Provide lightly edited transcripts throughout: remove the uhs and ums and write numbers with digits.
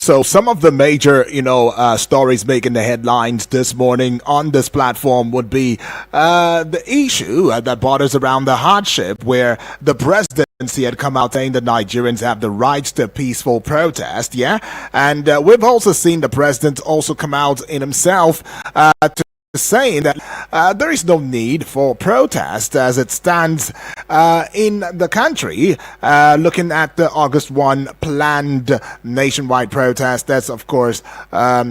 So some of the major, stories making the headlines this morning on this platform would be the issue that borders around the hardship, where the presidency had come out saying that Nigerians have the right to peaceful protest. Yeah, and we've also seen the president also come out in himself to saying that there is no need for protest as it stands in the country. Looking at the August 1 planned nationwide protest, that's of course, all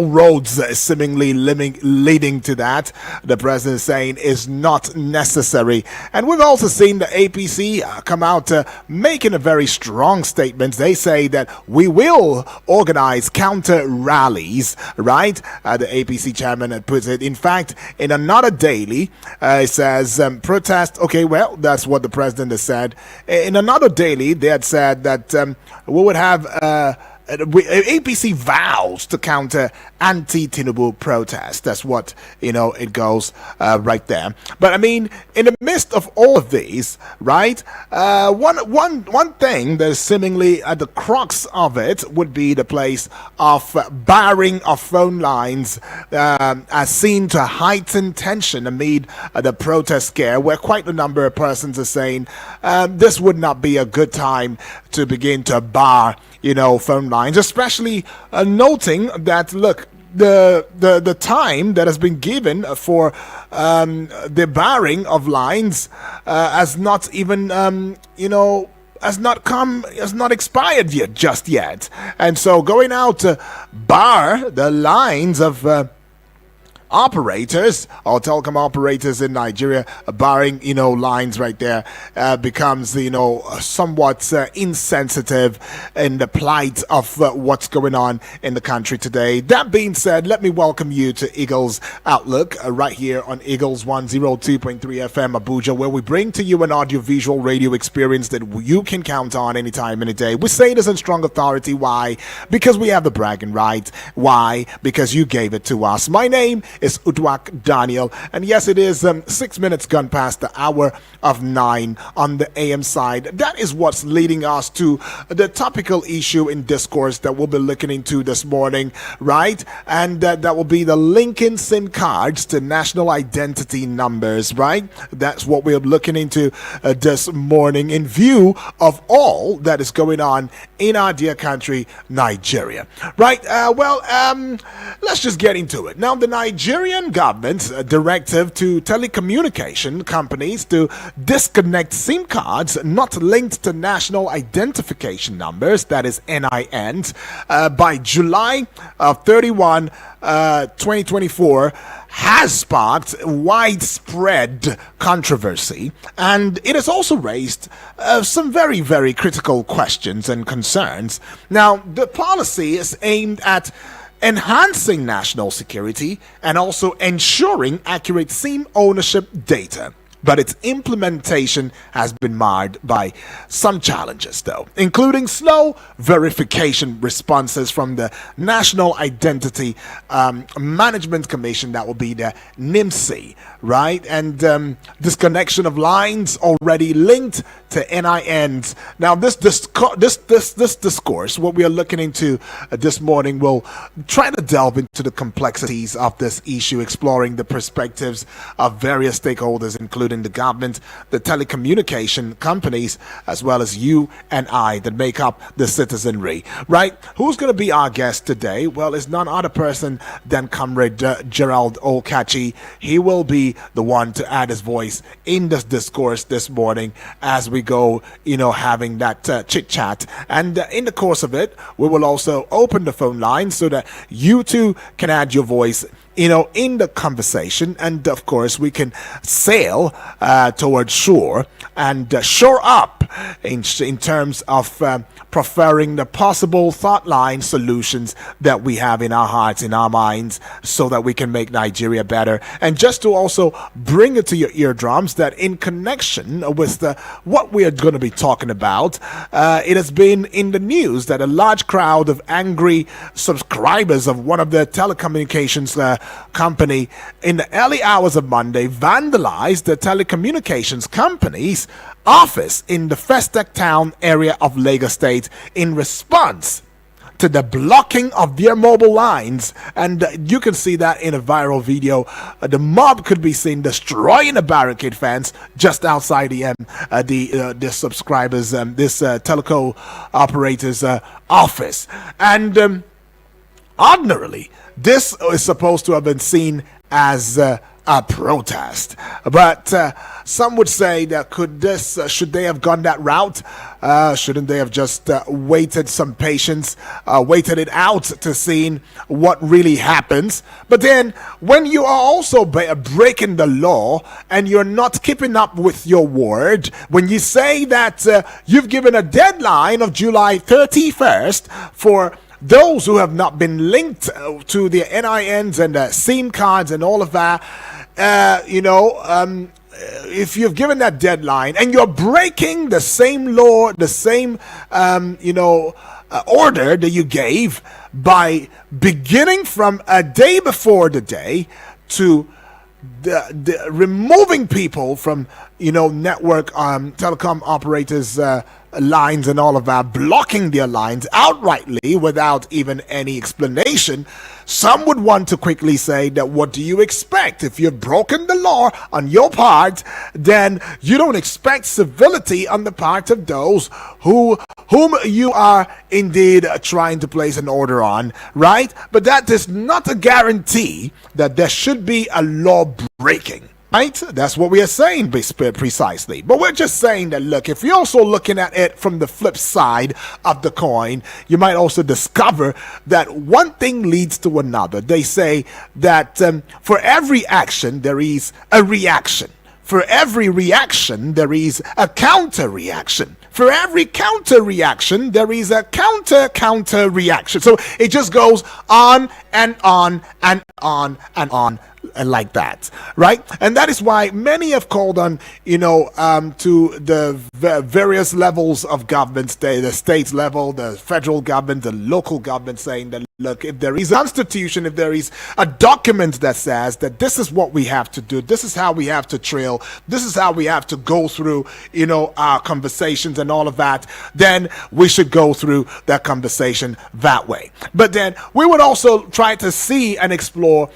roads seemingly leading to that. The president is saying is not necessary. And we've also seen the APC come out making a very strong statement. They say that we will organize counter rallies, right? The APC chairman had puts it. In fact, in another daily, it says protest. Okay, well, that's what the president has said. In another daily, they had said that we would have APC vows to counter anti-Tinubu protest. That's what, it goes right there. But I mean, in the midst of all of these, right, one thing that is seemingly at the crux of it would be the place of barring of phone lines, as seen to heighten tension amid the protest scare, where quite a number of persons are saying this would not be a good time to begin to bar phone lines, especially noting that, look, the time that has been given for the barring of lines has not even has not expired yet, just yet. And so going out to bar the lines of operators or telecom operators in Nigeria, barring lines right there, becomes somewhat insensitive in the plight of what's going on in the country today. That being said, let me welcome you to Eagles Outlook right here on Eagles 102.3 FM Abuja, where we bring to you an audio-visual radio experience that you can count on anytime, any day. We say this in strong authority. Why? Because we have the bragging right. Why? Because you gave it to us. My name is Udwak Daniel, and yes, it is 6 minutes gone past the hour of 9 on the AM side. That is what's leading us to the topical issue in discourse that we'll be looking into this morning, right? And that will be the linking SIM cards to national identity numbers, right? That's what we're looking into this morning in view of all that is going on in our dear country, Nigeria, right? Let's just get into it. Now, the Nigerian government's directive to telecommunication companies to disconnect SIM cards not linked to national identification numbers, that is NINs, by July 31, 2024, has sparked widespread controversy, and it has also raised some very, very critical questions and concerns. Now, the policy is aimed at enhancing national security and also ensuring accurate SIM ownership data. But its implementation has been marred by some challenges, though, including slow verification responses from the National Identity Management Commission, that will be the NIMC, right? And disconnection of lines already linked to NINs. Now, this discourse, what we are looking into this morning, will try to delve into the complexities of this issue, exploring the perspectives of various stakeholders, including the government, the telecommunication companies, as well as you and I that make up the citizenry, right? Who's going to be our guest today? Well, it's none other person than Comrade Gerald Okachi. He will be the one to add his voice in this discourse this morning as we go, having that chit chat. And in the course of it, we will also open the phone line so that you too can add your voice in the conversation, and of course we can sail towards shore and shore up in terms of preferring the possible thought line solutions that we have in our hearts, in our minds, so that we can make Nigeria better. And just to also bring it to your eardrums that in connection with what we are going to be talking about, it has been in the news that a large crowd of angry subscribers of one of the telecommunications company in the early hours of Monday vandalized the telecommunications company's office in the Festac Town area of Lagos State in response to the blocking of their mobile lines. And you can see that in a viral video. The mob could be seen destroying a barricade fence just outside the subscribers, this telco operator's office. And ordinarily, this is supposed to have been seen as a protest, but some would say that should they have gone that route? Shouldn't they have just waited some patience, waited it out to see what really happens? But then, when you are also breaking the law and you're not keeping up with your word, when you say that you've given a deadline of July 31st for those who have not been linked to their NINs and SIM cards and all of that, if you've given that deadline and you're breaking the same law, the same, order that you gave by beginning from a day before the day to the removing people from network telecom operators lines and all of that, blocking their lines outrightly without even any explanation, some would want to quickly say that what do you expect? If you've broken the law on your part, then you don't expect civility on the part of those whom you are indeed trying to place an order on, right? But that is not a guarantee that there should be a law breaking. Right? That's what we are saying precisely. But we're just saying that, look, if you're also looking at it from the flip side of the coin, you might also discover that one thing leads to another. They say that for every action, there is a reaction. For every reaction, there is a counter reaction. For every counter reaction, there is a counter reaction. So it just goes on and on and on and on like that, right? And that is why many have called on, to the various levels of government, the state level, the federal government, the local government, saying that, look, if there is a constitution, if there is a document that says that this is what we have to do, this is how we have to trail, this is how we have to go through, our conversations and all of that, then we should go through that conversation that way. But then we would also try to see and explore,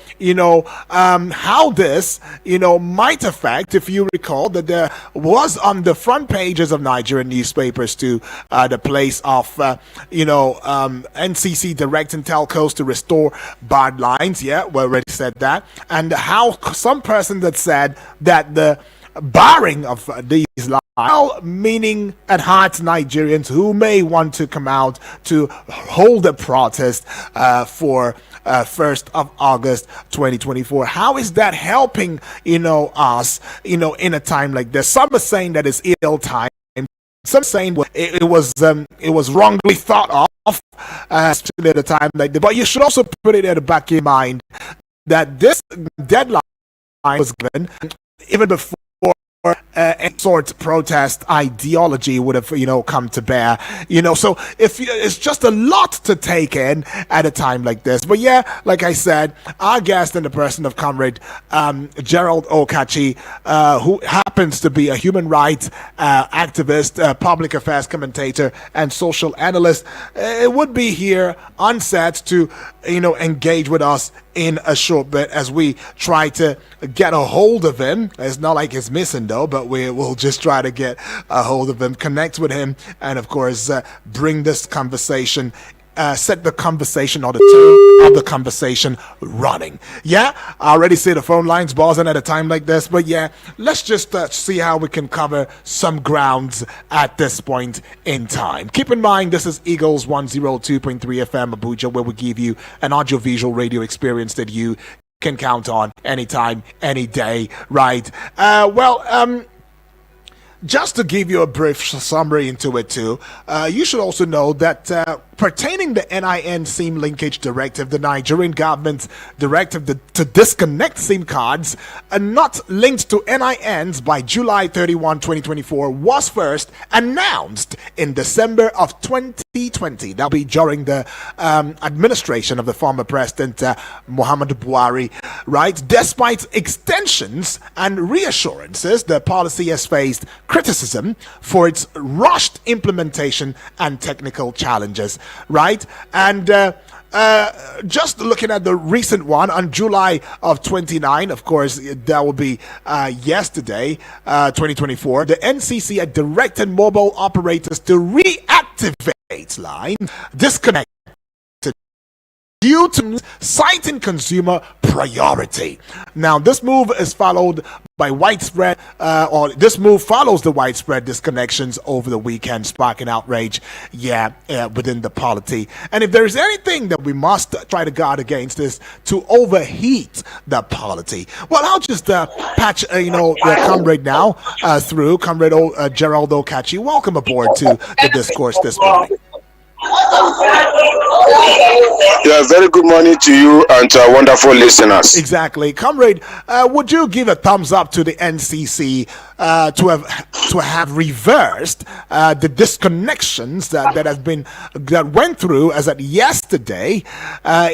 how this, might affect, if you recall, that there was on the front pages of Nigerian newspapers to the place of, NCC directing telcos to restore bad lines. Yeah, we already said that. And how some person that said that the barring of these lines, meaning at heart Nigerians who may want to come out to hold a protest for 1st of August 2024. How is that helping, us, in a time like this? Some are saying that it's ill time. Some saying it was wrongly thought of, especially at a time like this. But you should also put it at the back of your mind that this deadline was given even before any sort of protest ideology would have, come to bear, so if it's just a lot to take in at a time like this. But yeah, like I said, our guest in the person of Comrade Gerald Okachi, who happens to be a human rights activist, public affairs commentator, and social analyst, it would be here on set to, engage with us in a short bit as we try to get a hold of him. It's not like he's missing though, but we will just try to get a hold of him, connect with him, and of course bring this conversation, set the conversation or the tone of the conversation running. Yeah, I already see the phone lines buzzing at a time like this, but yeah, let's just see how we can cover some grounds at this point in time. Keep in mind, this is Eagles 102.3 FM Abuja, where we give you an audiovisual radio experience that you can count on anytime, any day, right? Just to give you a brief summary into it too, you should also know that pertaining the NIN SIM linkage directive, the Nigerian government's directive to disconnect SIM cards not linked to NINs by July 31, 2024 was first announced in December of 2020. That'll be during the administration of the former President Muhammadu Buhari, right? Despite extensions and reassurances, the policy has faced criticism for its rushed implementation and technical challenges, right? And just looking at the recent one on July of 29, of course, that will be yesterday, 2024, the NCC had directed mobile operators to reactivate line disconnect due to citing consumer priority. Now, this move is followed by widespread, this move follows the widespread disconnections over the weekend, sparking outrage, within the polity. And if there is anything that we must try to guard against is to overheat the polity. Well, I'll just patch, the comrade now through, Comrade Gerald Okachi. Welcome aboard to the discourse this morning. Yeah, very good morning to you and to our wonderful listeners. Exactly. Comrade, would you give a thumbs up to the NCC to have reversed the disconnections that went through as at yesterday,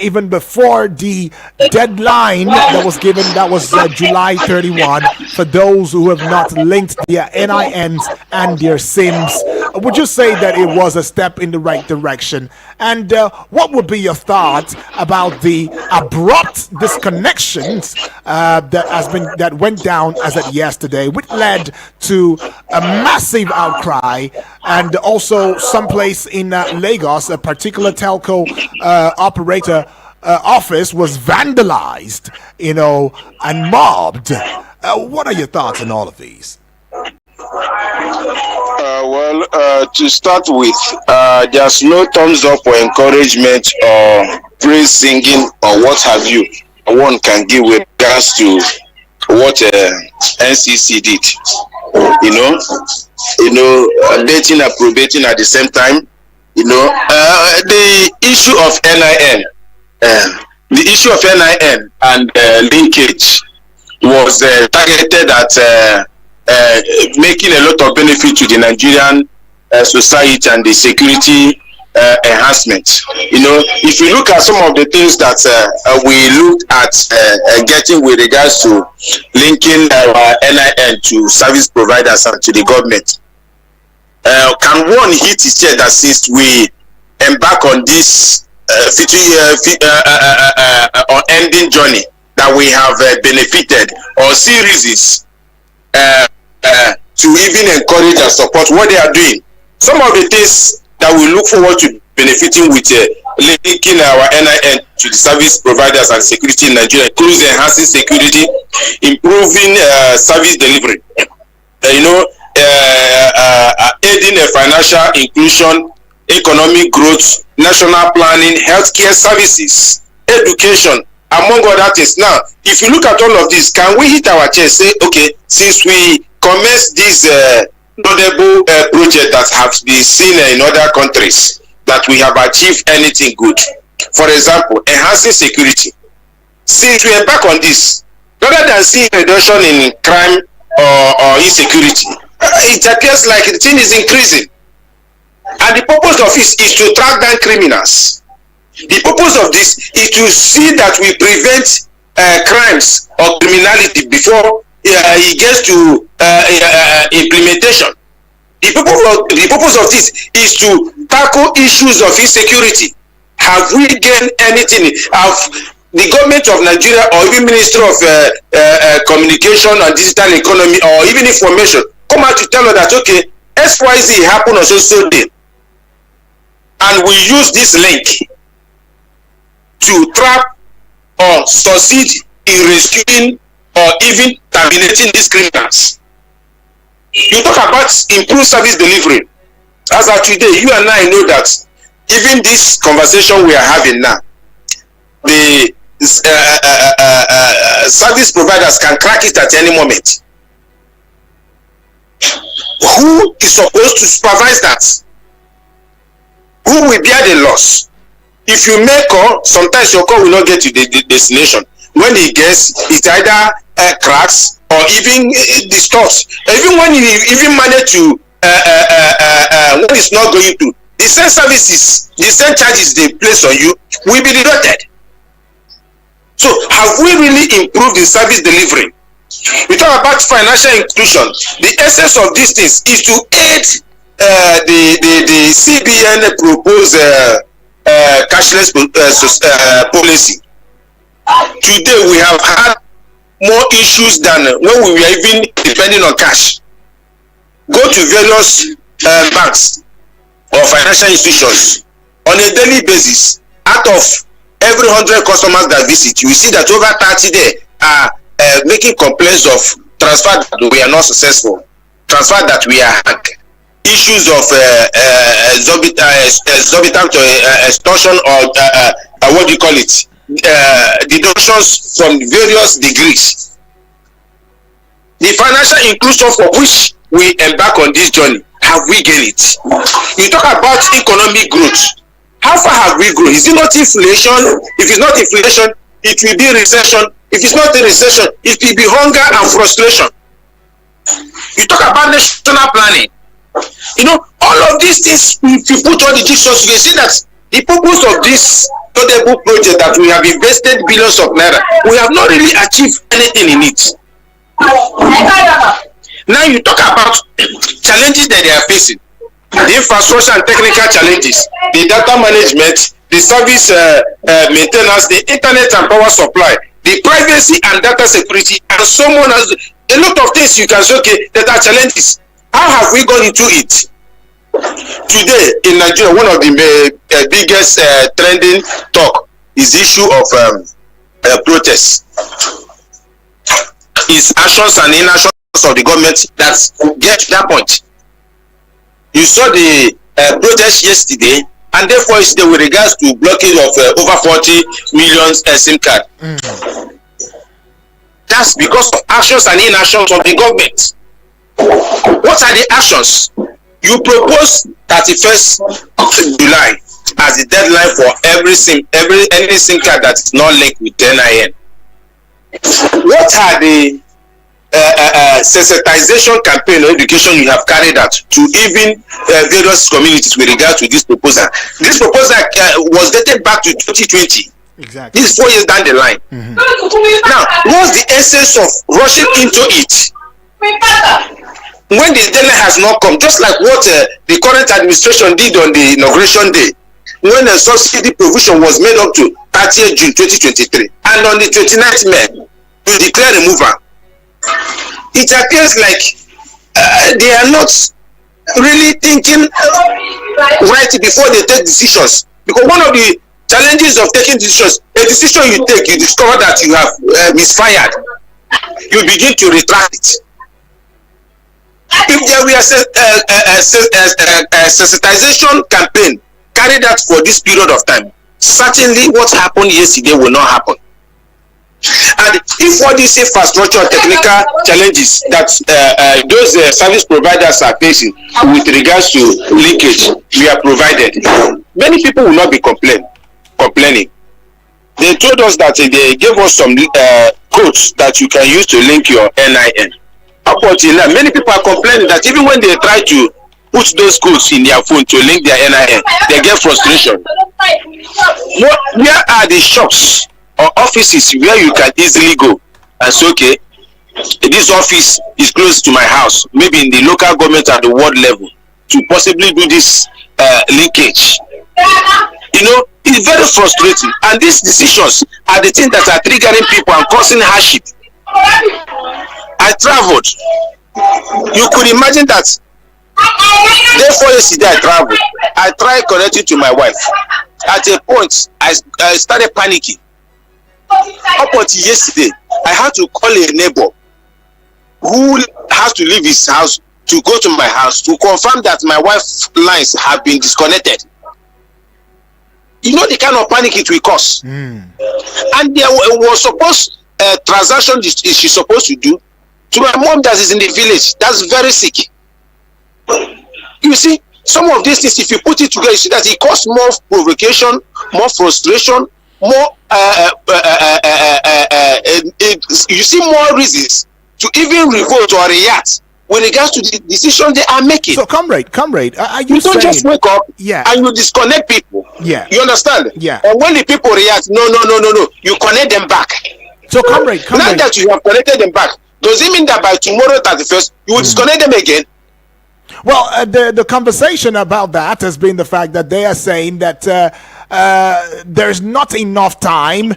even before the deadline that was given, that was July 31, for those who have not linked their NINs and their SIMs? Would you say that it was a step in the right direction? And what would be your thoughts about the abrupt disconnections that went down as at yesterday, which led to a massive outcry, and also someplace in Lagos, a particular telco operator office was vandalized, and mobbed. What are your thoughts on all of these? To start with, there's no thumbs up or encouragement or praise singing or what have you one can give with regards to what NCC did. Dating and probating at the same time. The issue of NIN, and linkage was targeted at making a lot of benefit to the Nigerian society and the security enhancement. If you look at some of the things that we looked at getting with regards to linking our NIN to service providers and to the government, can one hit his chest that since we embark on this ending journey that we have benefited or see reasons to even encourage and support what they are doing? Some of the things that we look forward to benefiting with linking our NIN to the service providers and security in Nigeria includes enhancing security, improving service delivery, aiding financial inclusion, economic growth, national planning, healthcare services, education, among other things. Now, if you look at all of this, can we hit our chest, say, okay, since we commenced this notable project that have been seen in other countries, that we have achieved anything good? For example, enhancing security. Since we embark on this, rather than seeing reduction in crime or insecurity, it appears like the thing is increasing. And the purpose of this is to track down criminals. The purpose of this is to see that we prevent crimes or criminality before it gets to implementation. The purpose of this is to tackle issues of insecurity. Have we gained anything? Have the government of Nigeria or even Ministry of Communication and Digital Economy or even Information come out to tell us that, okay, XYZ happened on so day, and we use this link to trap or succeed in rescuing or even terminating these criminals? You talk about improved service delivery. As of today, you and I know that even this conversation we are having now, the service providers can crack it at any moment. Who is supposed to supervise that? Who will bear the loss? If you make call, sometimes your call will not get to the destination. When it gets, it either cracks or even distorts. Even when you even manage to when it's not going to, the same services, the same charges they place on you will be deducted. So have we really improved the service delivery? We talk about financial inclusion. The essence of these things is to aid the CBN proposed cashless policy. Today we have had more issues than when we were even depending on cash. Go to various banks or financial institutions on a daily basis. Out of every 100 customers that visit, you will see that over 30 there are making complaints of transfer that we are not successful, transfer that we are hacked, issues of exorbitant extortion or what do you call it, deductions from various degrees. The financial inclusion for which we embark on this journey, have we gained it? You talk about economic growth. How far have we grown? Is it not inflation? If it's not inflation, it will be recession. If it's not a recession, it will be hunger and frustration. You talk about national planning. You know, all of these things, if you put all the jigsaws, you can see that the purpose of this notable project that we have invested billions of naira, we have not really achieved anything in it. Now you talk about challenges that they are facing. The infrastructure and technical challenges, the data management, the service maintenance, the internet and power supply, the privacy and data security, and so on. A lot of things you can say, okay, that are challenges. How have we gone into it? Today in Nigeria, one of the biggest trending talk is the issue of protests. It's actions and inactions of the government that get to that point. You saw the protest yesterday, and therefore yesterday with regards to blockage of over 40 million SIM card. That's because of actions and inactions of the government. What are the actions? You propose 31st July as the deadline for any SIM card that is not linked with NIN. What are the sensitization campaign or education you have carried out to even various communities with regard to this proposal? This proposal was dated back to 2020. Exactly. This is 4 years down the line. Now, what's the essence of rushing into it when the deadline has not come? Just like what the current administration did on the inauguration day, when the subsidy provision was made up to 30th June 2023, and on the 29th May, to declare removal. It appears like they are not really thinking right before they take decisions. Because one of the challenges of taking decisions, a decision you take, you discover that you have misfired, you begin to retract it. If there were a sensitization campaign carried out for this period of time, certainly what happened yesterday will not happen. And if all these infrastructure technical challenges that those service providers are facing with regards to linkage, we are provided, many people will not be complaining. They told us that they gave us some codes that you can use to link your NIN. Unfortunately, many people are complaining that even when they try to put those codes in their phone to link their NIN, they get frustration. Where are the shops or offices where you can easily go and say, okay, this office is close to my house, maybe in the local government at the ward level, to possibly do this linkage? You know, it's very frustrating, and these decisions are the things that are triggering people and causing hardship. I traveled. You could imagine that. Therefore, yesterday I traveled. I tried connecting to my wife. At a point, I started panicking. Up until yesterday, I had to call a neighbor who has to leave his house to go to my house to confirm that my wife's lines have been disconnected. You know the kind of panic it will cause. And there was supposed transaction she's supposed to do to my mom that is in the village, that's very sick. You see, some of these things, if you put it together, you see that it causes more provocation, more frustration, more you see more reasons to even revolt or react with regards to the decision they are making. So, comrade, are you don't just wake up and you disconnect people. Yeah. You understand? Yeah. And when the people react, no, you connect them back. So, comrade. Now that you have connected them back, does it mean that by tomorrow 31st, you will disconnect them again? Well, the conversation about that has been the fact that they are saying that there's not enough time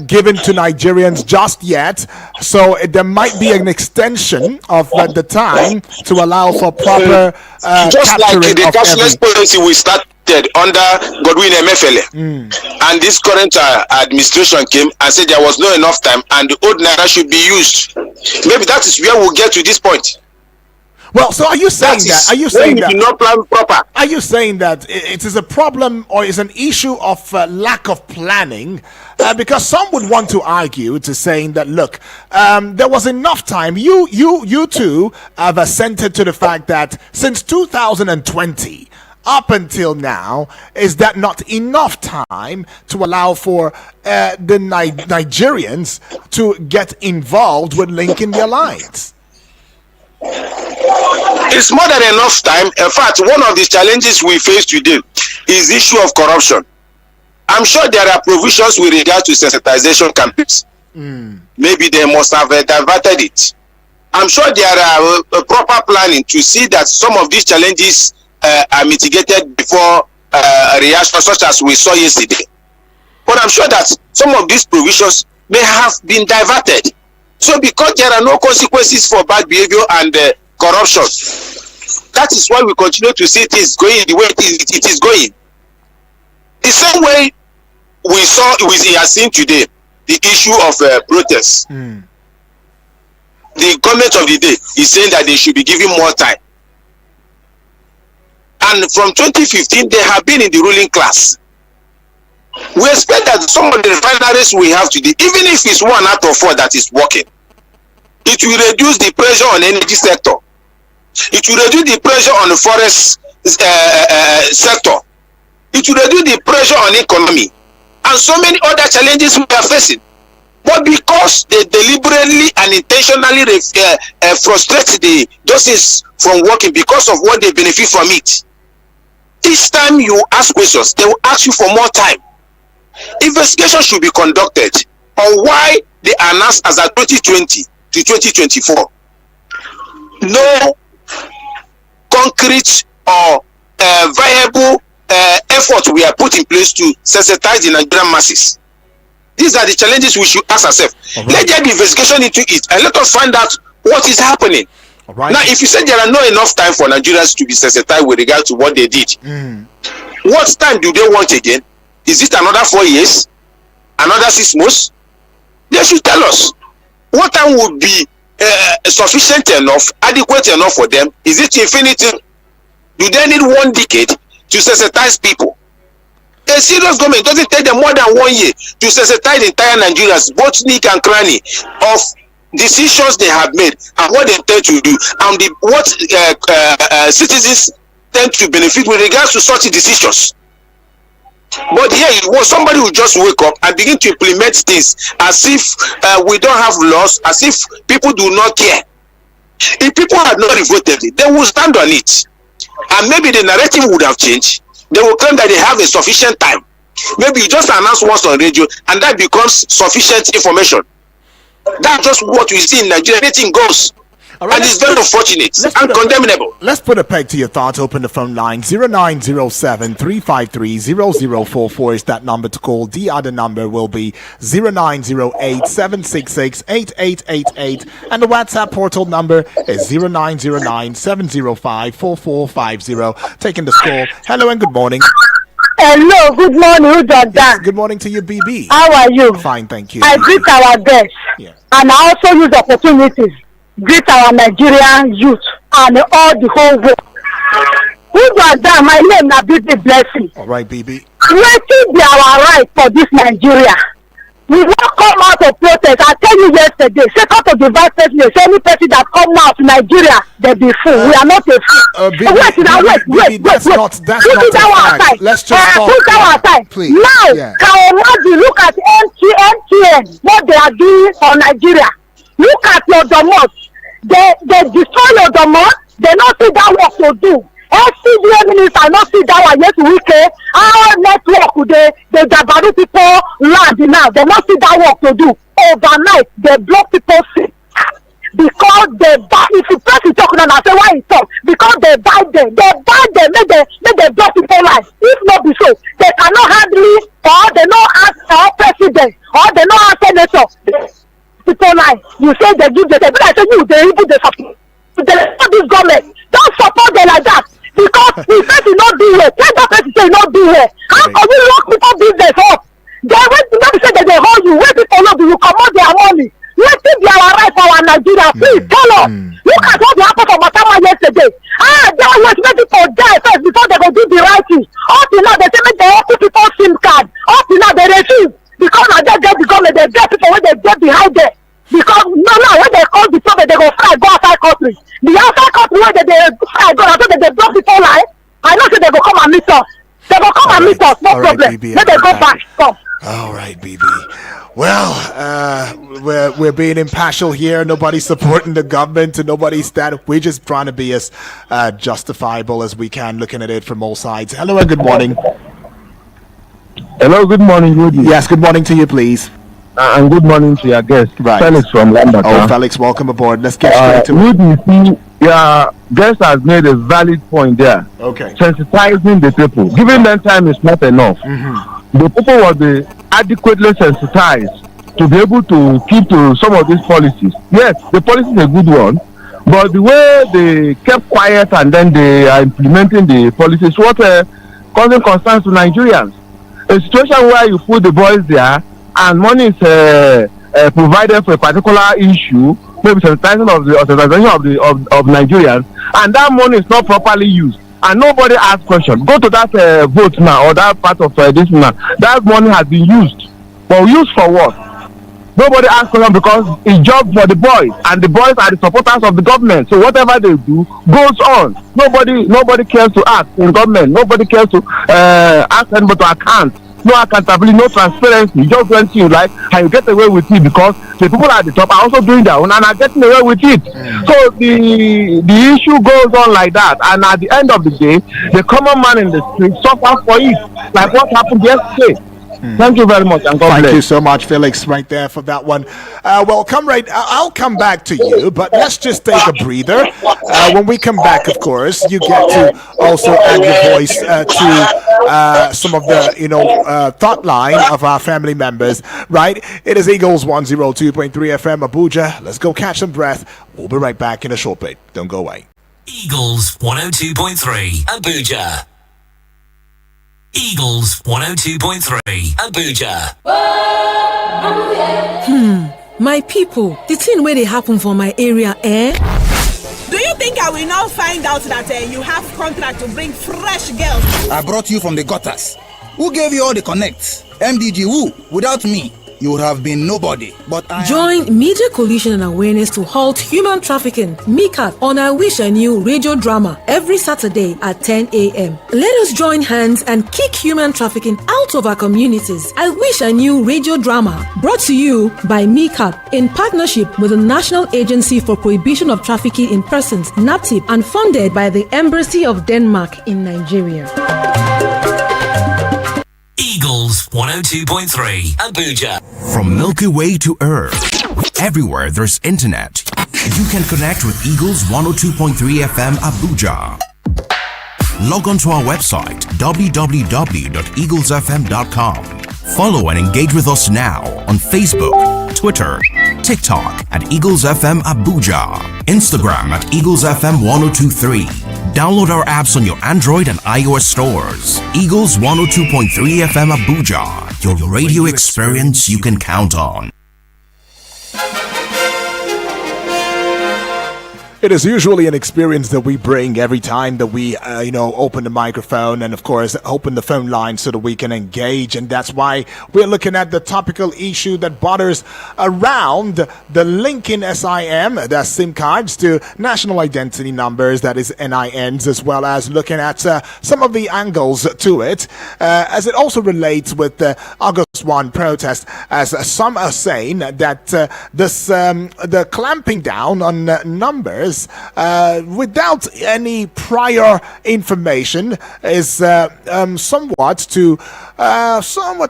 given to Nigerians just yet, so there might be an extension of the time to allow for proper just like the cashless policy we started under Godwin Emefiele, and this current administration came and said there was not enough time and the old naira should be used. Maybe that is where we'll get to this point. Well, so are you saying that? Are you saying that? Not plan proper. Are you saying that it is a problem or is an issue of lack of planning? Because some would want to argue to saying that look, there was enough time. You two have assented to the fact that since 2020 up until now, is that not enough time to allow for the Nigerians to get involved with linking their lines? It's more than enough time. In fact, one of the challenges we face today is the issue of corruption. I'm sure there are provisions with regard to sensitization campaigns. Maybe they must have diverted it. I'm sure there are proper planning to see that some of these challenges are mitigated before reaction, such as we saw yesterday. But I'm sure that some of these provisions may have been diverted. So because there are no consequences for bad behavior and corruption, that is why we continue to see things going the way it is going. The same way we are seeing today the issue of protests. The government of the day is saying that they should be given more time. And from 2015, they have been in the ruling class. We expect that some of the refineries we have today, even if it's 1 out of 4 that is working, it will reduce the pressure on the energy sector. It will reduce the pressure on the forest sector. It will reduce the pressure on the economy. And so many other challenges we are facing. But because they deliberately and intentionally frustrate the doses from working because of what they benefit from it, each time you ask questions, they will ask you for more time. Investigation should be conducted on why they announced as a 2020 to 2024. No concrete or viable effort we are put in place to sensitize the Nigerian masses. These are the challenges we should ask ourselves. Let there be investigation into it and let us find out what is happening. Now, if you say there are not enough time for Nigerians to be sensitized with regard to what they did, what time do they want again? Is it another 4 years? Another 6 months? They should tell us. What time would be sufficient enough, adequate enough for them? Is it infinity? Do they need 1 decade to sensitize people? A serious government doesn't take them more than 1 year to sensitize entire Nigerians, both nick and cranny, of decisions they have made and what they intend to do, and what citizens tend to benefit with regards to such decisions. But here, somebody will just wake up and begin to implement things as if we don't have laws, as if people do not care. If people had not voted it, they will stand on it. And maybe the narrative would have changed. They will claim that they have a sufficient time. Maybe you just announce once on radio and that becomes sufficient information. That's just what we see in Nigeria. Anything goes. Right, and it's very unfortunate and condemnable. Let's put a peg to your thoughts. Open the phone line. 0907-353-0044 is that number to call. The other number will be 0908-766-8888. And the WhatsApp portal number is 0909-705-4450. Taking the call. Hello and good morning. Hello, good morning, Udoda. Yes, good morning to you, BB. How are you? Fine, thank you. I greet our guests. Yes. And I also use opportunities greet our Nigerian youth and all the whole world. Udoda, my name na BB Blessing. All right, BB. Wetin be our right for this Nigeria? we not come out of protest. I tell you yesterday, second to the vice president, say any person that come out to Nigeria, they be fool. We are not a fool. Bibi, wait. That's not a fact. Let's just talk. Put that aside. Please. Now, can imagine, look at MTN, what they are doing for Nigeria. Look at your domot. They destroy your domot. They not see that work to do. SCDA minister not see that one yet weekend. Our network they dabaru people land now. They not see that work to do. Overnight they block people sick because they buy. If you press it talk now, say why it talk because they buy them. Make they block people life. If not be so, they cannot handle or they not ask our president or they not ask senator. People life. You say they give them. They be like say you they even they support. They support this government. Don't support them like that. Because the person not do well, let that person say not do well. How can you lock people business up? They wait to say that they hold you, wait people not do you come out their money. Let it be our right for our Nigeria. Please tell us. Look at what happened for Matama yesterday. They are waiting make people die first before they go do the right thing. Up till now they say make they open people SIM card. Up till now they refuse. Because now they get the government, they get people when they get behind them. Because now when they call the government, they go fly go outside country. The outside country where they fly go outside, they block people life. I know say they go come and meet us. They go come and meet us, no problem. Let them go back. Come. All right, BB. Well, we're being impartial here. Nobody's supporting the government, and nobody's that. We're just trying to be as justifiable as we can, looking at it from all sides. Hello and good morning. Hello, good morning, Rudy. Yes, good morning to you, please. And good morning to your guest, right. Felix from Lambert. Oh, Felix, welcome aboard. Let's get straight to it. Rudy, your guest has made a valid point there. Okay. Sensitizing the people. Giving them time is not enough. The people will be adequately sensitized to be able to keep to some of these policies. Yes, the policy is a good one, but the way they kept quiet and then they are implementing the policies, what causing concerns to Nigerians. A situation where you put the boys there and money is provided for a particular issue, maybe sensitization of Nigerians, and that money is not properly used, and nobody asks questions. Go to that vote now, or that part of this now. That money has been used, but used for what? Nobody asks questions because it's job for the boys, and the boys are the supporters of the government. So whatever they do goes on. Nobody cares to ask in government. Nobody cares to ask anybody to account. No accountability, no transparency. You just went to like and you get away with it because the people at the top are also doing their own and are getting away with it. So the issue goes on like that, and at the end of the day, the common man in the street suffers for it, like what happened yesterday. Thank you very much, and God bless. Thank you so much, Felix, right there for that one. Well, I'll come back to you, but let's just take a breather. When we come back, of course, you get to also add your voice to some of the thought line of our family members, right? It is Eagles 102.3 FM Abuja. Let's go catch some breath. We'll be right back in a short bit. Don't go away. Eagles 102.3 Abuja. Eagles 102.3 Abuja. My people, the thing where they happen for my area, Do you think I will now find out that you have contract to bring fresh girls? I brought you from the gutters. Who gave you all the connects? MDG who? Without me, you would have been nobody. But Join Media Coalition and Awareness to Halt Human Trafficking, MICAT, on I Wish I Knew radio drama every Saturday at 10 a.m. Let us join hands and kick human trafficking out of our communities. I Wish I Knew radio drama, brought to you by MICAT in partnership with the National Agency for Prohibition of Trafficking in Persons, NAPTIP, and funded by the Embassy of Denmark in Nigeria. Eagles 102.3 Abuja. From Milky Way to Earth, everywhere there's internet, you can connect with Eagles 102.3 FM Abuja. Log on to our website www.eaglesfm.com. Follow and engage with us now on Facebook, Twitter, TikTok at Eagles FM Abuja, Instagram at Eagles FM 1023. Download our apps on your Android and iOS stores. Eagles 102.3 FM Abuja, your radio experience you can count on. It is usually an experience that we bring every time that we, open the microphone and, of course, open the phone line so that we can engage. And that's why we're looking at the topical issue that bothers around the linking SIM, that's SIM cards, to national identity numbers, that is NINs, as well as looking at some of the angles to it, as it also relates with the August 1 protest, as some are saying that the clamping down on numbers without any prior information is somewhat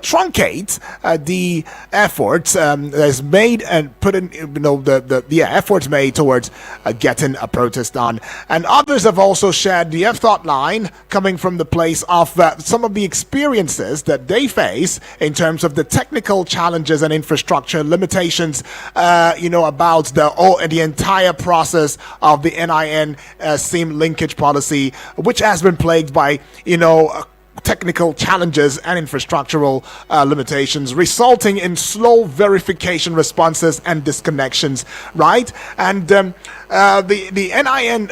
truncate the efforts that's made and put in, the efforts made towards getting a protest on. And others have also shared the thought line coming from the place of some of the experiences that they face in terms of the technical challenges and infrastructure limitations, about the entire process of the NIN SIM linkage policy, which has been plagued by, technical challenges and infrastructural limitations, resulting in slow verification responses and disconnections, right? And the NIN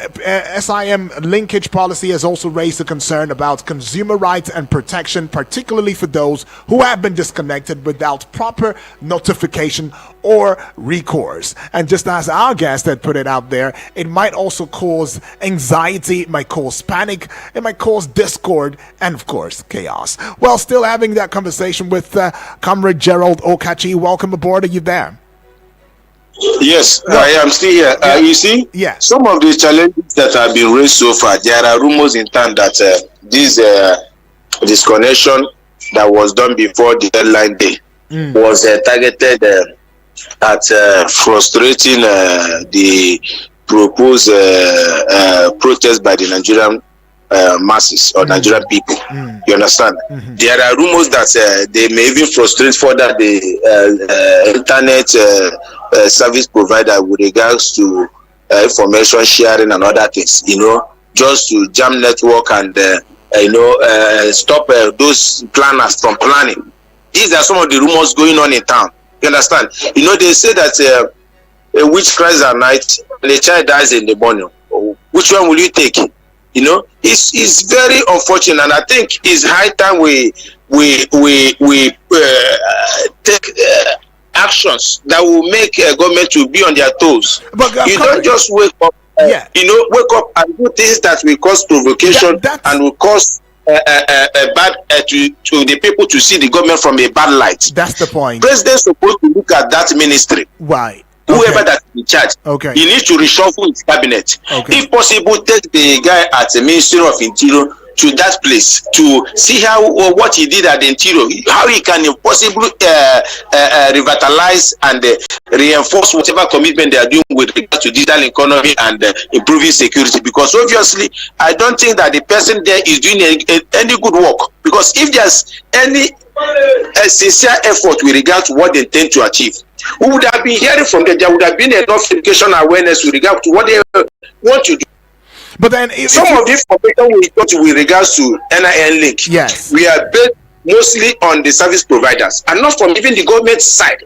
SIM linkage policy has also raised a concern about consumer rights and protection, particularly for those who have been disconnected without proper notification or recourse. And just as our guest had put it out there, it might also cause anxiety, it might cause panic, it might cause discord, and of course, chaos. Well, still having that conversation with Comrade Gerald Okachi. Welcome aboard. Are you there? Yes, I am still here. You see, some of the challenges that have been raised so far, there are rumors in town that this disconnection that was done before the deadline day was targeted at frustrating the proposed protest by the Nigerian masses or Nigerian people. You understand? There are rumors that they may even frustrate further the internet service provider with regards to information sharing and other things, just to jam network and stop those planners from planning. These are some of the rumors going on in town. You understand? They say that a witch cries at night and a child dies in the morning. Which one will you take? It's very unfortunate, and I think it's high time we take actions that will make government to be on their toes. But you don't just wake up, wake up and do things that will cause provocation and will cause bad to the people to see the government from a bad light. That's the point. President's supposed to look at that ministry. Why? Whoever that is in charge, he needs to reshuffle his cabinet. If possible, take the guy at the Ministry of Interior to that place to see what he did at the Interior, how he can possibly revitalize and reinforce whatever commitment they are doing with regard to digital economy and improving security. Because obviously, I don't think that the person there is doing any good work. Because if there's any sincere effort with regard to what they intend to achieve, we would have been hearing from them. There would have been enough education awareness with regard to what they want to do. But then some of the information we got with regards to NIN link, we are based mostly on the service providers and not from even the government side.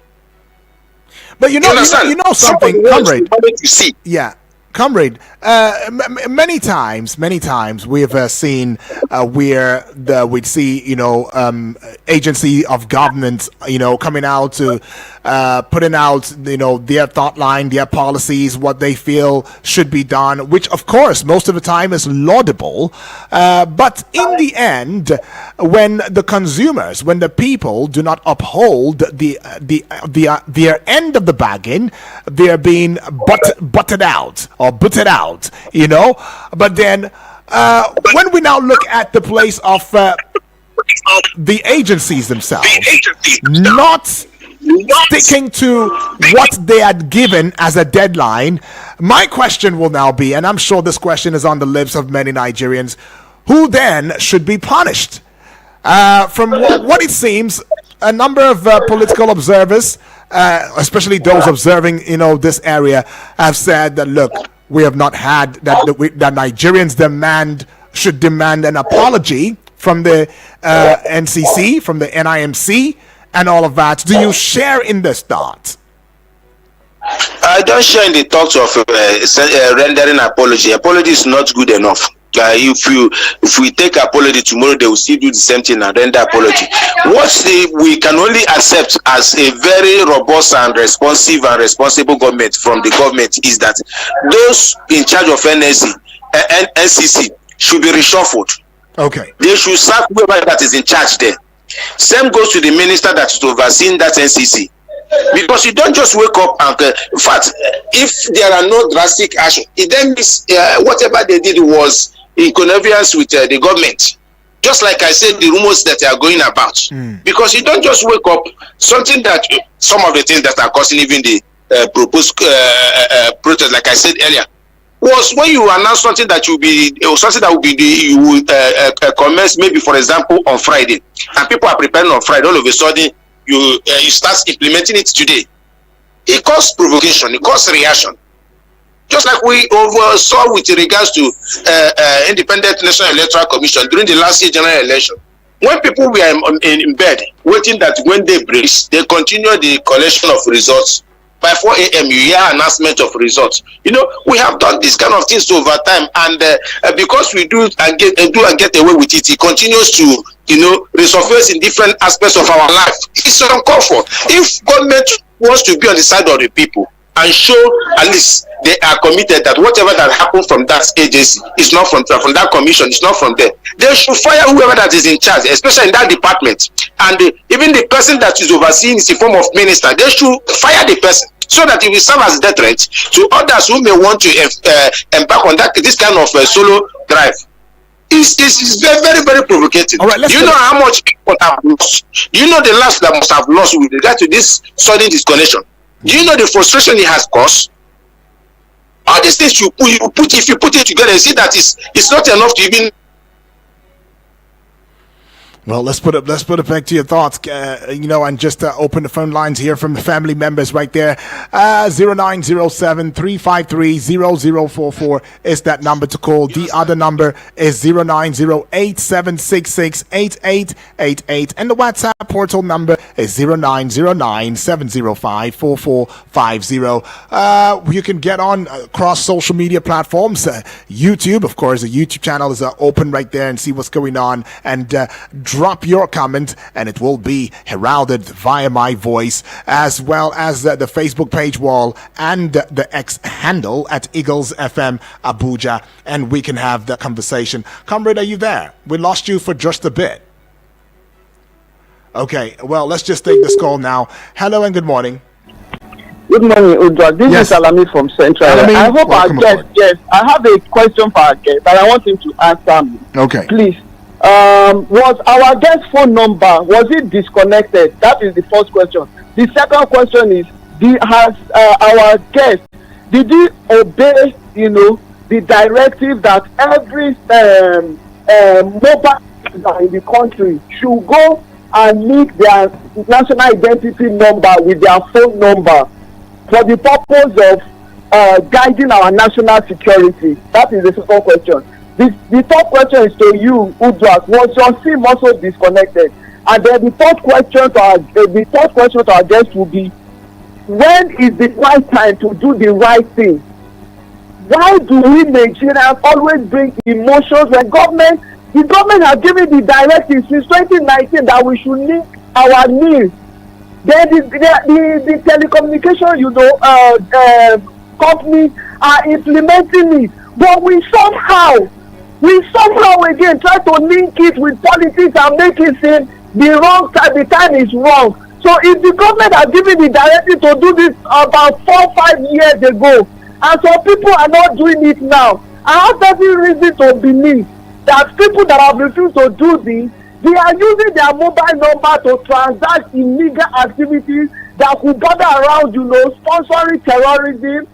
But you know something, comrade. Comrade, many times we have seen where we'd see, agency of government, coming out to putting out, their thought line, their policies, what they feel should be done, which of course most of the time is laudable. But in the end, when the consumers, when the people do not uphold their end of the bargain, they're being butted out. Or booted out, But then, when we now look at the place of the agencies themselves, not sticking to what they had given as a deadline, my question will now be, and I'm sure this question is on the lips of many Nigerians, who then should be punished? From what it seems, a number of political observers, especially those observing, this area, have said that, look, we have not had that Nigerians should demand an apology from the NCC, from the NIMC, and all of that. Do you share in this thought? I don't share in the thoughts of rendering apology. Apology is not good enough. If we take apology tomorrow, they will still do the same thing and render apology. We can only accept as a very robust and responsive and responsible government from the government is that those in charge of NCC should be reshuffled. Okay. They should sack whoever that is in charge there. Same goes to the minister that is overseeing that NCC. Because you don't just wake up and in fact, if there are no drastic action, it then means whatever they did was in connivance with the government. Just like I said, the rumors that are going about. Because you don't just wake up something that some of the things that are causing even the proposed protest, like I said earlier, was when you announce something that you will commence maybe, for example, on Friday, and people are preparing on Friday. All of a sudden, you start implementing it today. It caused provocation. It caused reaction. Just like we saw with regards to Independent National Electoral Commission during the last year general election, when people were in bed waiting that when they breaks, they continue the collection of results. By 4 a.m., you hear announcement of results. We have done this kind of things over time, and because we do and get away with it, it continues to, resurface in different aspects of our life. It's uncalled for. If government wants to be on the side of the people and show at least they are committed that whatever that happened from that agency is not from that commission, it's not from there, they should fire whoever that is in charge, especially in that department. And even the person that is overseeing is a form of minister, they should fire the person so that it will serve as deterrent to others who may want to embark on this kind of solo drive. It's very, very, very provocating. All right, do you know how much people have lost? Do you know the lives that must have lost with regard to this sudden disconnection? Do you know the frustration it has caused? All these things if you put it together, you see that it's not enough to even. Well, let's put it back to your thoughts, and just open the phone lines here from the family members right there. 0907 353 0044 is that number to call. The other number is 090 766 8888, and the WhatsApp portal number is 0909 705 4450. You can get on across social media platforms. YouTube, of course, the YouTube channel is open right there, and see what's going on, and drop your comment and it will be heralded via my voice, as well as the Facebook page wall and the X handle at Eagles FM Abuja, and we can have the conversation. Comrade, are you there? We lost you for just a bit. Okay, well, let's just take this call now. Hello and good morning. Good morning, Udra. This is Alami from Central. Alami, I hope our guest, yes, I have a question for our guest, but I want him to answer me. Okay. Please. Was our guest phone number, was it disconnected? That is the first question. The second question is, has our guest, did he obey, the directive that every mobile in the country should go and link their national identity number with their phone number for the purpose of guiding our national security? That is the second question. The third question is to you, Udras. Was your SIM also disconnected? And then the third question to our guest will be, when is the right time to do the right thing? Why do we Nigerians always bring emotions when the government has given the directive since 2019 that we should link our needs? Then the telecommunication, companies are implementing it, but we somehow again try to link it with politics and make it seem the time is wrong. So if the government has given the directive to do this about 4-5 years ago, and some people are not doing it now, I have every reason to believe that people that have refused to do this, they are using their mobile number to transact illegal activities that could gather around, sponsoring terrorism,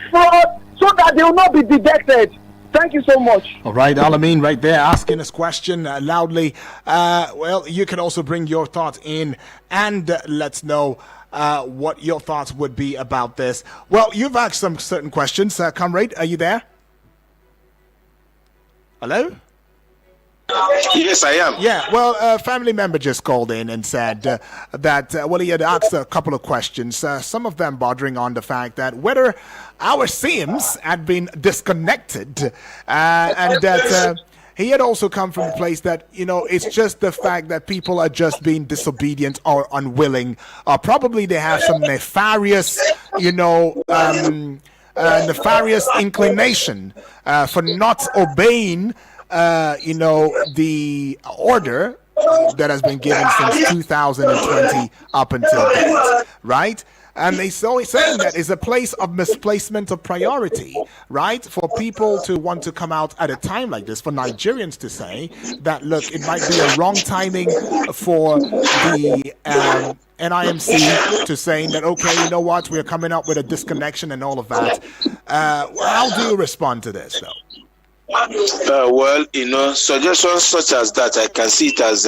fraud, so that they will not be detected. Thank you so much. All right, Alamin right there asking this question loudly. Well, you can also bring your thoughts in and let's know what your thoughts would be about this. Well, you've asked some certain questions. Comrade, are you there? Hello? Yes, I am. Yeah, well, a family member just called in and said that he had asked a couple of questions, some of them bordering on the fact that whether our SIMs had been disconnected, and that he had also come from a place that, it's just the fact that people are just being disobedient or unwilling, or probably they have some nefarious, nefarious inclination for not obeying the order that has been given since 2020 up until date, right? And they always saying that is a place of misplacement of priority, right? For people to want to come out at a time like this, for Nigerians to say that, look, it might be a wrong timing for the NIMC to saying that, okay, you know what, we're coming up with a disconnection and all of that. How do you respond to this, though? Well, suggestions such as that, I can see it as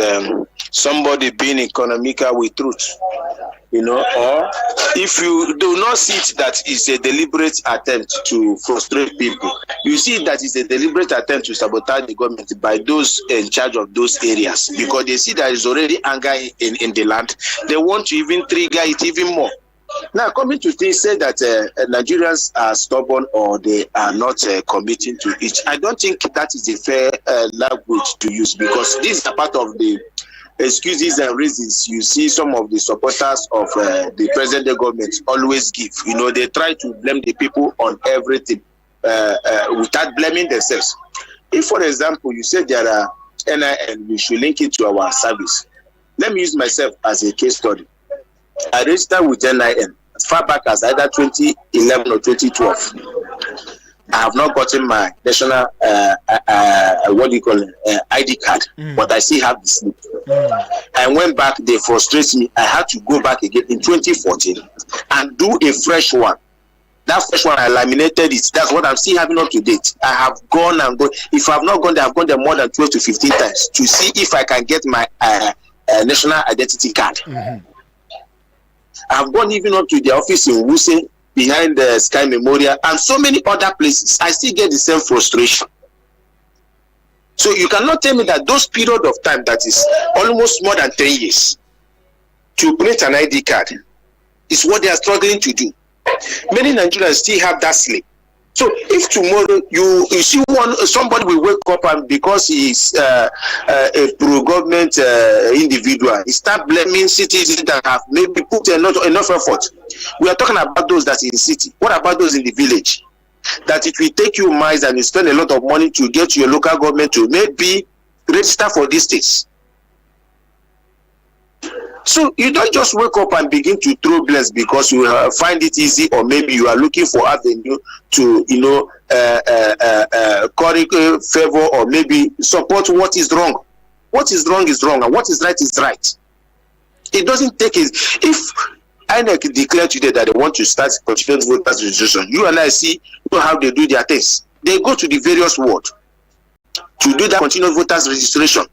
somebody being economical with truth, or if you do not see it that it's a deliberate attempt to frustrate people, you see that it's a deliberate attempt to sabotage the government by those in charge of those areas, because they see that there's already anger in the land. They want to even trigger it even more. Now, coming to things, say that Nigerians are stubborn or they are not committing to it. I don't think that is a fair language to use, because these are part of the excuses and reasons you see some of the supporters of the present day government always give. They try to blame the people on everything without blaming themselves. If, for example, you say there are NIN, we should link it to our service. Let me use myself as a case study. I registered with NIN as far back as either 2011 or 2012. I have not gotten my national ID card, but I still have the slip. I went back, they frustrated me. I had to go back again in 2014 and do a fresh one. That fresh one, I laminated it. That's what I'm still having up to date. I have gone and gone. If I have not gone there, I've gone there more than 12 to 15 times to see if I can get my national identity card. I've gone even up to the office in Wuse behind the Sky Memorial and so many other places. I still get the same frustration. So you cannot tell me that those period of time, that is almost more than 10 years, to print an ID card is what they are struggling to do. Many Nigerians still have that slip. So if tomorrow you see somebody will wake up and because he's a pro-government individual, he start blaming citizens that have maybe put enough effort. We are talking about those that in the city. What about those in the village? That it will take you miles and you spend a lot of money to get to your local government to maybe register for these things. So you don't just wake up and begin to throw blames because you find it easy, or maybe you are looking for avenue to, curry favor, or maybe support what is wrong. What is wrong is wrong, and what is right is right. It doesn't take it. If INEC declare today that they want to start continuous voters registration, you and I see how they do their things. They go to the various wards to do that continuous voters registration.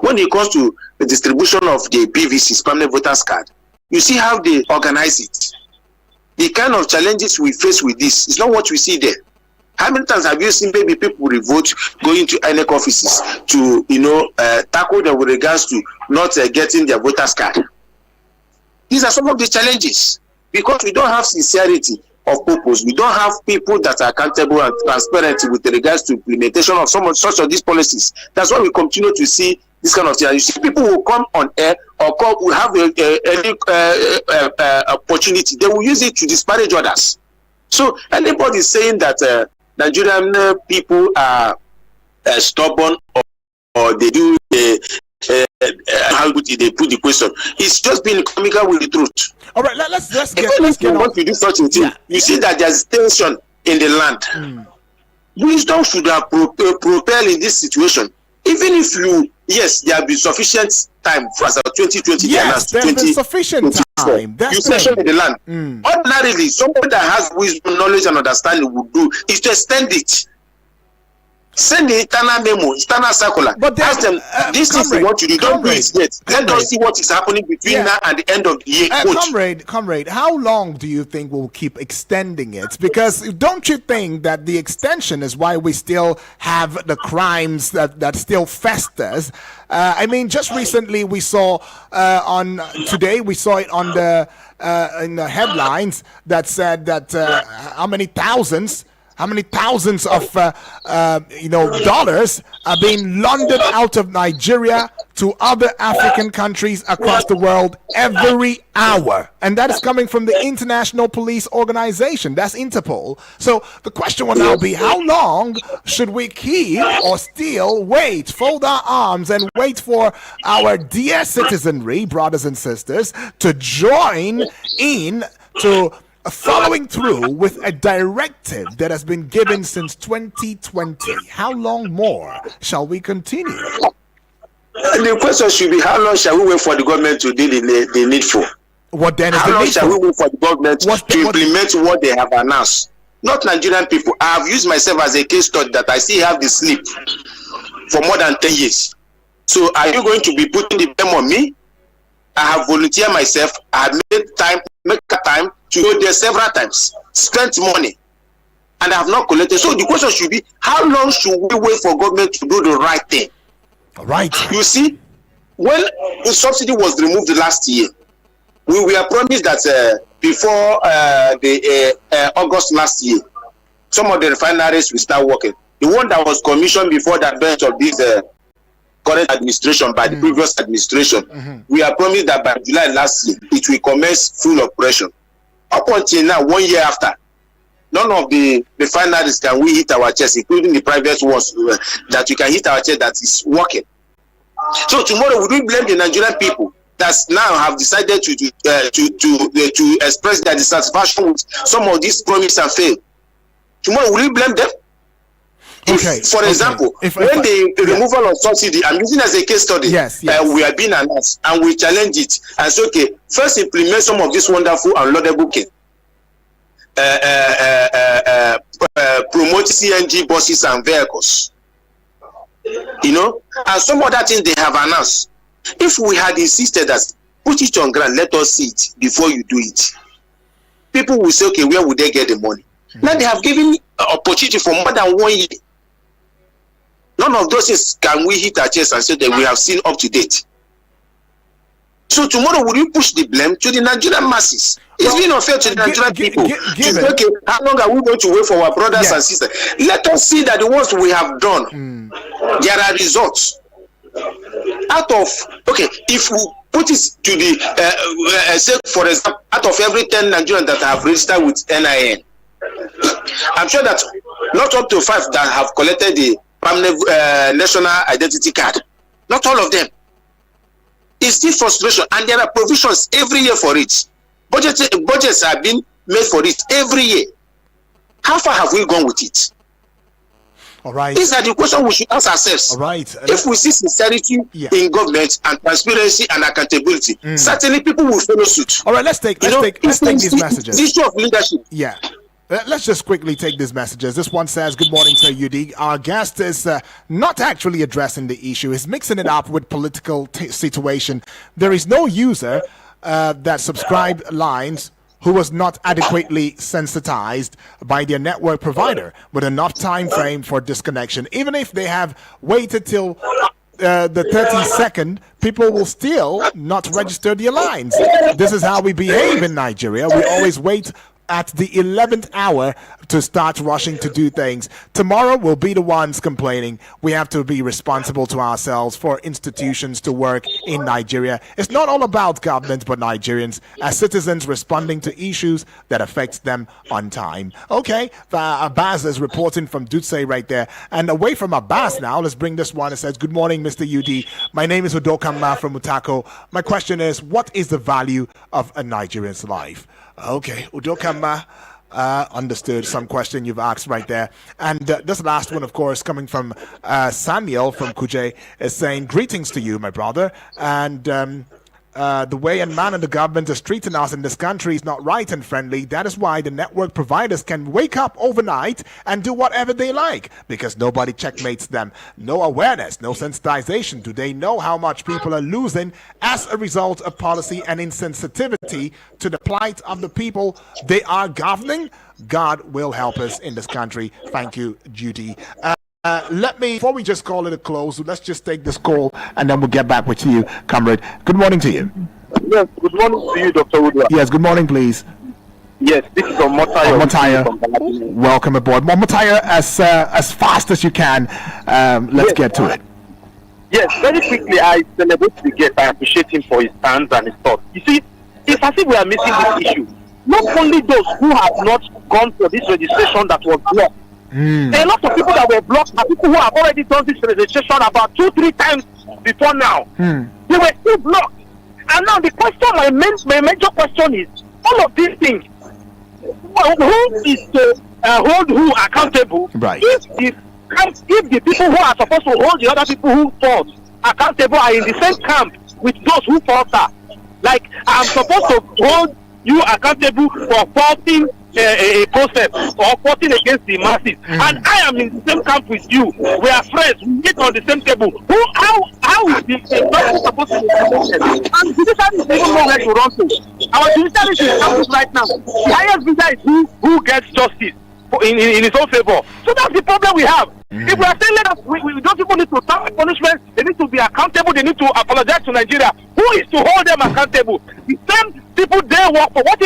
When it comes to the distribution of the PVCs, permanent voters card, you see how they organize it. The kind of challenges we face with this is not what we see there. How many times have you seen maybe people revolt going to INEC offices to tackle them with regards to not getting their voters card? These are some of the challenges, because we don't have sincerity of purpose. We don't have people that are accountable and transparent with regards to implementation of such of these policies. That's why we continue to see this kind of thing. You see people who come on air or will have any opportunity, they will use it to disparage others. So anybody saying that Nigerian people are stubborn or they do how good they put the question, it's just being comical with the truth. All right, let's get on to do such a thing. You see that there's tension in the land. Wisdom should have propelled in this situation. Even if yes, there will be sufficient time for us 2020. Yes, there will be sufficient time. You mentioned in the land. Ordinarily, somebody that has wisdom, knowledge, and understanding would do is to extend it. Send the internal memo, internal circular. But then, ask them, this is what you do. Don't do it yet. Let us see what is happening between now and the end of the year. Comrade, how long do you think we'll keep extending it? Because don't you think that the extension is why we still have the crimes that still festers? I mean, just recently we saw today we saw it on in the headlines that said that how many thousands of dollars are being laundered out of Nigeria to other African countries across the world every hour, and that is coming from the International Police Organization. That's Interpol. So the question will now be, how long should we keep or still wait, fold our arms and wait for our dear citizenry, brothers and sisters, to join in to following through with a directive that has been given since 2020? How long more shall we continue? The question should be, how long shall we wait for the government to do the needful? What then is how long shall we wait for the government to implement what they have announced? Not Nigerian people. I have used myself as a case study that I still have the sleep for more than 10 years. So are you going to be putting the blame on me? I have volunteered myself. I have make time to go there several times, spent money, and I have not collected. So the question should be, how long should we wait for government to do the right thing? Right. You see, when the subsidy was removed last year, we were promised that before the August last year, some of the refineries will start working. The one that was commissioned before the advent of this current administration by the previous administration, we are promised that by July last year it will commence full operation. Up until now, 1 year after, none of the refineries can we hit our chest, including the private ones that we can hit our chest that is working. So tomorrow, we will blame the Nigerian people that now have decided to express their dissatisfaction with some of these promises and fail. Tomorrow, will we blame them? For example, when the removal of subsidy, I'm using as a case study, we are being announced and we challenge it and say, okay, first implement some of this wonderful and laudable promote CNG buses and vehicles, and some other things they have announced. If we had insisted that put it on ground, let us see it before you do it, people will say, okay, where would they get the money? Now they have given opportunity for more than 1 year. None of those things can we hit our chest and say that we have seen up to date. So tomorrow, will you push the blame to the Nigerian masses? It's being unfair to the Nigerian people. Okay, how long are we going to wait for our brothers and sisters? Let us see that the ones we have done, there are results. If we put it to the, say for example, out of every 10 Nigerians that have registered with NIN, I'm sure that not up to 5 that have collected the permanent national identity card. Not all of them. It's still frustration, and there are provisions every year for it. Budgets have been made for it every year. How far have we gone with it? All right. These are the questions we should ask ourselves. All right. If we see sincerity in government and transparency and accountability, certainly people will follow suit. All right. Let's take these messages. The issue of leadership. Yeah. Let's just quickly take these messages. This one says, good morning, Sir UD. Our guest is not actually addressing the issue. He's mixing it up with political situation. There is no user that subscribed lines who was not adequately sensitized by their network provider with enough time frame for disconnection. Even if they have waited till the 30-second, people will still not register their lines. This is how we behave in Nigeria. We always wait at the 11th hour to start rushing to do things. Tomorrow we'll be the ones complaining. We have to be responsible to ourselves for institutions to work in Nigeria. It's not all about government, but Nigerians as citizens responding to issues that affect them on time. Okay, Abbas is reporting from Dutse right there. And away from Abbas now, let's bring this one. It says, good morning, Mr. UD. My name is Udokama from Mutako. My question is, what is the value of a Nigerian's life? Okay, Udokama understood some question you've asked right there. And this last one, of course, coming from Samuel from Kuje, is saying, greetings to you, my brother. And the way and manner the government is treating us in this country is not right and friendly. That is why the network providers can wake up overnight and do whatever they like, because nobody checkmates them. No awareness, no sensitization. Do they know how much people are losing as a result of policy and insensitivity to the plight of the people they are governing? God will help us in this country. Thank you, Judy. Before we just call it a close, let's just take this call and then we'll get back with you, comrade. Good morning to you. Yes, good morning to you, Dr. Woodward. Yes, good morning, please. Yes, this is Omotaya. Omotaya, welcome aboard. Omotaya, as fast as you can, let's get to it. Yes, very quickly, I celebrate the guest. I appreciate him for his stance and his thoughts. You see, it's as if we are missing this issue. Not only those who have not gone for this registration that was blocked. There are a lot of people that were blocked are people who have already done this registration about 2-3 times before now. They were still blocked. And now the question, my major question is, all of these things, who is to hold who accountable? Right. If the people who are supposed to hold the other people who fought accountable are in the same camp with those who fought her, like I'm supposed to hold you accountable for faulting a process or fighting against the masses, and I am in the same camp with you. We are friends. We meet on the same table. How is the person supposed to be promoted? And judiciary is even more like to run to. Our judiciary is in campus right now. The highest visa is who gets justice in his own favor. So that's the problem we have. If we are saying let us, we don't even need to start punishment. They need to be accountable. They need to apologize to Nigeria. Who is to hold them accountable? The same people they work for. What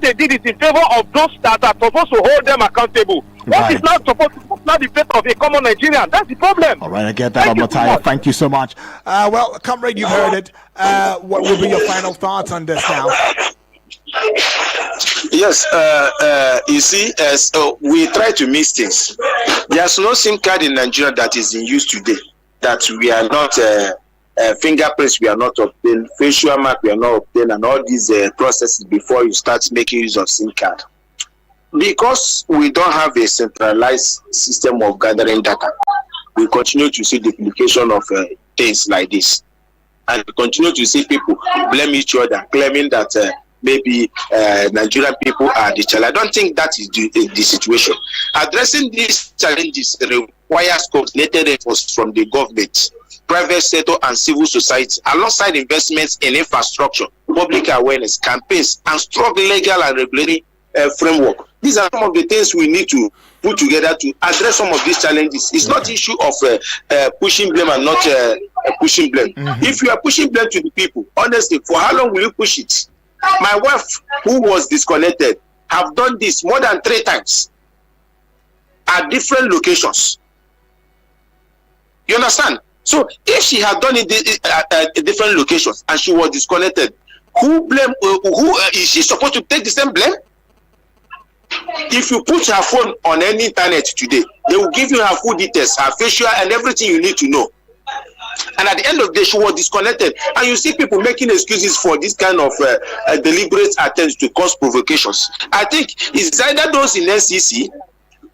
they did is in favor of those that are supposed to hold them accountable. What is not supposed to not the fate of a common Nigerian? That's the problem. All right, I get that, Omotaya. Thank you so much. Well, comrade, you've heard it. What will be your final thoughts on this now? Yes, you see, we try to mix things. There's no SIM card in Nigeria that is in use today that we are not fingerprints, we are not obtained, facial mark, we are not obtained, and all these processes before you start making use of SIM card. Because we don't have a centralized system of gathering data, we continue to see duplication of things like this, and we continue to see people blame each other, claiming that maybe Nigerian people are the challenge. I don't think that is the situation. Addressing these challenges requires coordinated efforts from the government, private sector, and civil society, alongside investments in infrastructure, public awareness, campaigns, and strong legal and regulatory framework. These are some of the things we need to put together to address some of these challenges. It's not issue of pushing blame and not pushing blame. If you are pushing blame to the people, honestly, for how long will you push it? My wife, who was disconnected, have done this more than 3 times at different locations. You understand? So if she had done it at different locations and she was disconnected, who is she supposed to take the same blame? If you put her phone on any internet today, they will give you her full details, her facial, and everything you need to know. And at the end of the day, she was disconnected. And you see people making excuses for this kind of deliberate attempts to cause provocations. I think it's either those in NCC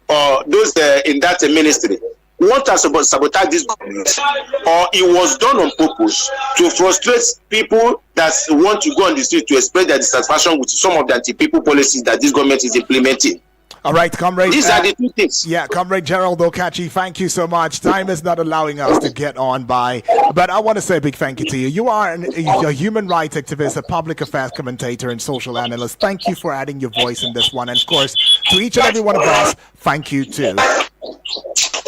or those in that ministry want to sabotage this government, or it was done on purpose to frustrate people that want to go on the street to express their dissatisfaction with some of the anti-people policies that this government is implementing. All right, comrade. These are the 2 things. Yeah, comrade Gerald Okachi, thank you so much. Time is not allowing us to get on by, but I want to say a big thank you to you. You are a human rights activist, a public affairs commentator, and social analyst. Thank you for adding your voice in this one. And of course, to each and every one of us, thank you too.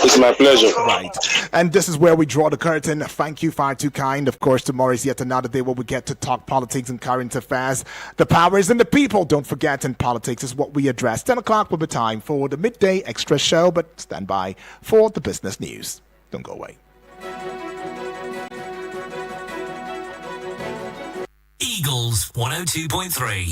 It's my pleasure. Right. And this is where we draw the curtain. Thank you, Far Too Kind. Of course, tomorrow is yet another day where we get to talk politics and current affairs. The power is in the people. Don't forget, and politics is what we address. 10 o'clock will be time for the midday extra show, but stand by for the business news. Don't go away. Eagles 102.3.